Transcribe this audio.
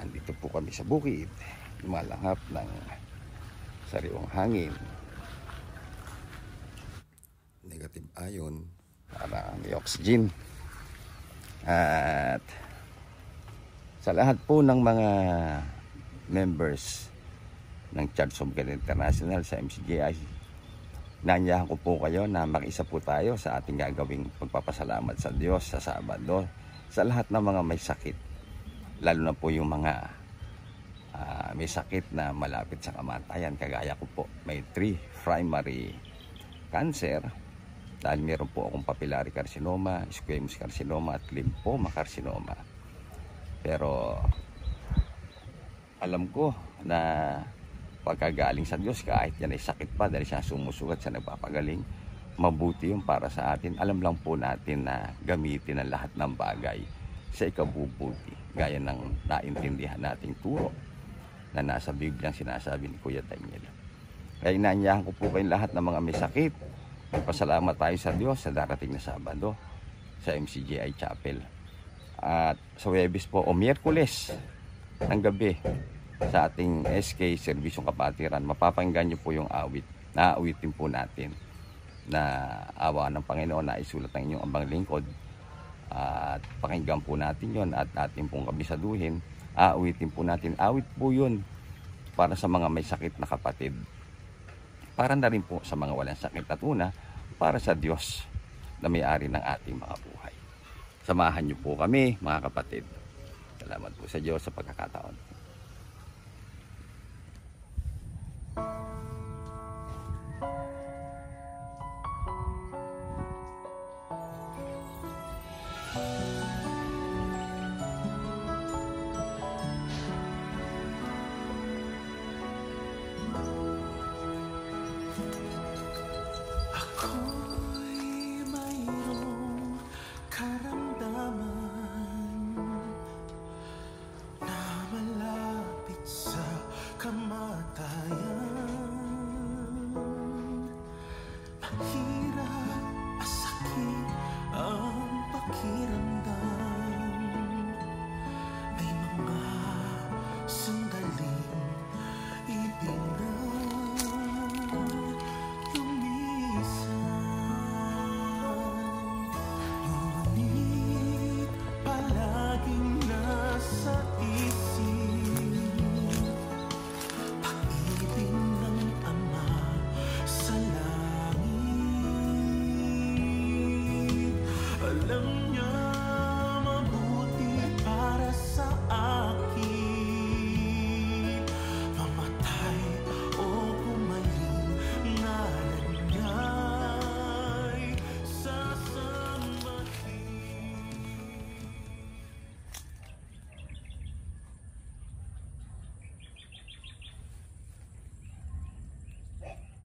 Andito po kami sa bukid, lumalanghap ng sariwang hangin, negative ion para may oxygen. At sa lahat po ng mga members ng Church of God International sa MCGI, nanyahan ko po kayo na makiisa po tayo sa ating gagawing pagpapasalamat sa Diyos sa Sabado sa lahat ng mga may sakit, lalo na po yung mga may sakit na malapit sa kamatayan. Kagaya ko po, may 3 primary cancer dahil meron po akong papillary carcinoma, squamous carcinoma at lymphoma carcinoma. Pero alam ko na pagkagaling sa Diyos, kahit yan ay sakit pa dahil siya sumusugat sa nagpapagaling, mabuti yung para sa atin. Alam lang po natin na gamitin ang lahat ng bagay sa ikabubuti, gaya ng naintindihan nating turo na nasa Biblia sinasabi ni Kuya Daniel. Kaya inanyahan ko po kayong lahat ng mga may sakit, magpasalamat tayo sa Diyos sa darating na Sabado sa MCGI Chapel. At sa Huwebes po o Miyerkules ng gabi sa ating SK Serbisyong Kapatiran, mapapakinggan nyo po yung awit na aawitin po natin na awa ng Panginoon na isulat ng inyong ambang lingkod. At pakinggan po natin yon at atin pong kabisaduhin. Aawitin po natin. Awit po yun para sa mga may sakit na kapatid, para na rin po sa mga walang sakit, at una para sa Diyos na may-ari ng ating mga buhay. Samahan niyo po kami, mga kapatid. Salamat po sa Diyos sa pagkakataon.